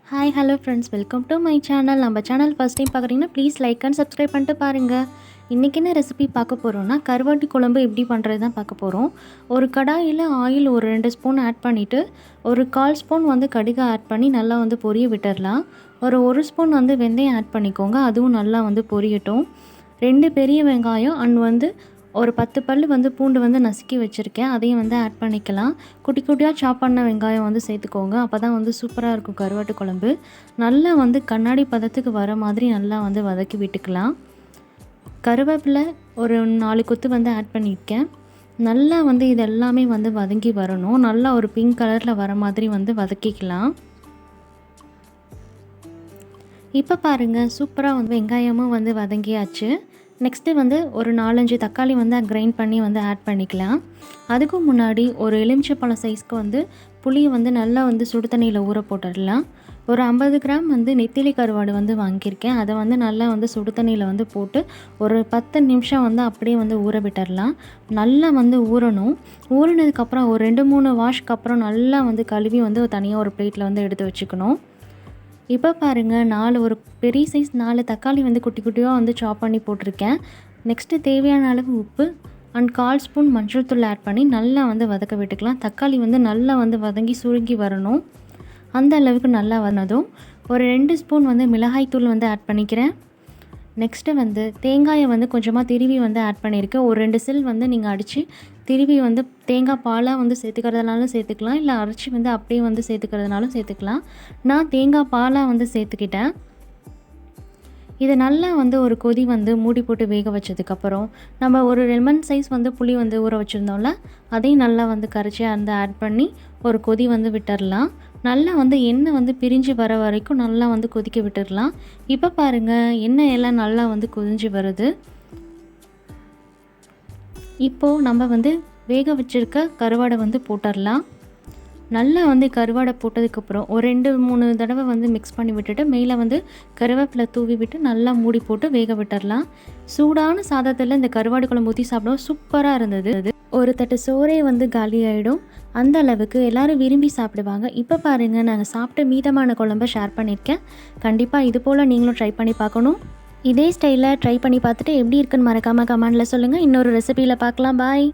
Hi hello friends, welcome to my channel. நம்ம channel first time பார்க்குறீங்கன்னா please like and subscribe பண்ணிட்டு பாருங்கள். இன்றைக்கி என்ன ரெசிபி பார்க்க போகிறோன்னா கருவாட்டு குழம்பு எப்படி பண்ணுறது தான் பார்க்க போகிறோம். ஒரு கடாயில் ஆயில் ஒரு 2 ஸ்பூன் ஆட் பண்ணிவிட்டு ஒரு 1/4 ஸ்பூன் வந்து கடுகு ஆட் பண்ணி நல்லா வந்து பொரிய விட்டுடலாம். ஒரு ஸ்பூன் வந்து வெந்தயம் ஆட் பண்ணிக்கோங்க, அதுவும் நல்லா வந்து பொரியட்டும். 2 பெரிய வெங்காயம் அண்ட் வந்து ஒரு 10 பல் வந்து பூண்டு வந்து நசுக்கி வச்சுருக்கேன், அதையும் வந்து ஆட் பண்ணிக்கலாம். குட்டி குட்டியாக சாப் பண்ண வெங்காயம் வந்து சேர்த்துக்கோங்க, அப்போ தான் வந்து சூப்பராக இருக்கும் கருவாட்டு குழம்பு. நல்லா வந்து கண்ணாடி பதத்துக்கு வர மாதிரி நல்லா வந்து வதக்கி விட்டுக்கலாம். கருவேப்பிலை ஒரு 4 கொத்து வந்து ஆட் பண்ணியிருக்கேன். நல்லா வந்து இது எல்லாமே வந்து வதங்கி வரணும். நல்லா ஒரு பிங்க் கலரில் வர மாதிரி வந்து வதக்கிக்கலாம். இப்போ பாருங்கள், சூப்பராக வந்து வெங்காயமும் வந்து வதங்கியாச்சு. நெக்ஸ்ட்டு வந்து ஒரு 4-5 தக்காளி வந்து கிரைண்ட் பண்ணி வந்து ஆட் பண்ணிக்கலாம். அதுக்கும் முன்னாடி ஒரு எலுமிச்சைப்பழம் சைஸ்க்கு வந்து புளியை வந்து நல்லா வந்து சுடு தண்ணியில் ஊற போட்டுடலாம். ஒரு 50 கிராம் வந்து நெத்திலி கருவாடு வந்து வாங்கியிருக்கேன், அதை வந்து நல்லா வந்து சுடு தண்ணியில் வந்து போட்டு ஒரு 10 நிமிஷம் வந்து அப்படியே வந்து ஊற விட்டுடலாம். நல்லா வந்து ஊறணும். ஊறினதுக்கப்புறம் ஒரு 2-3 வாஷ்க்கு அப்புறம் நல்லா வந்து கழுவி வந்து தனியாக ஒரு பிளேட்டில் வந்து எடுத்து வச்சுக்கணும். இப்போ பாருங்கள், ஒரு பெரிய சைஸ் 4 தக்காளி வந்து குட்டி குட்டியாக வந்து சாப் பண்ணி போட்டிருக்கேன். நெக்ஸ்ட்டு தேவையான அளவு உப்பு அண்ட் 1/4 ஸ்பூன் மஞ்சள் தூள் ஆட் பண்ணி நல்லா வந்து வதக்க விட்டுக்கலாம். தக்காளி வந்து நல்லா வந்து வதங்கி சுருங்கி வரணும். அந்த அளவுக்கு நல்லா வந்ததும் ஒரு 2 ஸ்பூன் வந்து மிளகாய் தூள் வந்து ஆட் பண்ணிக்கிறேன். நெக்ஸ்ட்டு வந்து தேங்காயை வந்து கொஞ்சமாக திருவி வந்து ஆட் பண்ணியிருக்கேன். ஒரு 2 சில் வந்து நீங்கள் அடித்து திருவி வந்து தேங்காய் பாலாக வந்து சேர்த்துக்கிறதுனாலும் சேர்த்துக்கலாம், இல்லை அரைச்சி வந்து அப்படியே வந்து சேர்த்துக்கிறதுனாலும் சேர்த்துக்கலாம். நான் தேங்காய் பாலாக வந்து சேர்த்துக்கிட்டேன். இதை நல்லா வந்து ஒரு கொதி வந்து மூடி போட்டு வேக வச்சதுக்கப்புறம் நம்ம ஒரு லெமன் சைஸ் வந்து புளி வந்து ஊற வச்சுருந்தோம்ல, அதையும் நல்லா வந்து கரைச்சி அந்த ஆட் பண்ணி ஒரு கொதி வந்து விட்டுடலாம். நல்லா வந்து எண்ணெய் வந்து பிரிஞ்சு வர வரைக்கும் நல்லா வந்து கொதிக்க விட்டுடலாம். இப்போ பாருங்கள், எண்ணெய் எல்லாம் நல்லா வந்து கொதிஞ்சு வருது. இப்போது நம்ம வந்து வேக வச்சுருக்க கருவாடை வந்து போட்டுடலாம். நல்லா வந்து கருவாடை போட்டதுக்கப்புறம் ஒரு 2-3 தடவை வந்து மிக்ஸ் பண்ணி விட்டுட்டு மேலே வந்து கருவேப்பிலை தூவி விட்டு நல்லா மூடி போட்டு வேக விட்டுடலாம். சூடான சாதத்தில் இந்த கருவாடு குழம்பு ஊற்றி சாப்பிடுவோம், சூப்பராக இருந்தது. ஒரு தட்டு சோறே வந்து காலி ஆகிடும், அந்த அளவுக்கு எல்லோரும் விரும்பி சாப்பிடுவாங்க. இப்போ பாருங்கள், நாங்கள் சாப்பிட்ட மீதமான குழம்பை ஷேர் பண்ணியிருக்கேன். கண்டிப்பாக இது போல் நீங்களும் ட்ரை பண்ணி பார்க்கணும். இதே ஸ்டைலில் ட்ரை பண்ணி பார்த்துட்டு எப்படி இருக்குன்னு மறக்காமல் கமெண்டில் சொல்லுங்கள். இன்னொரு ரெசிபியில் பார்க்கலாம். பாய்.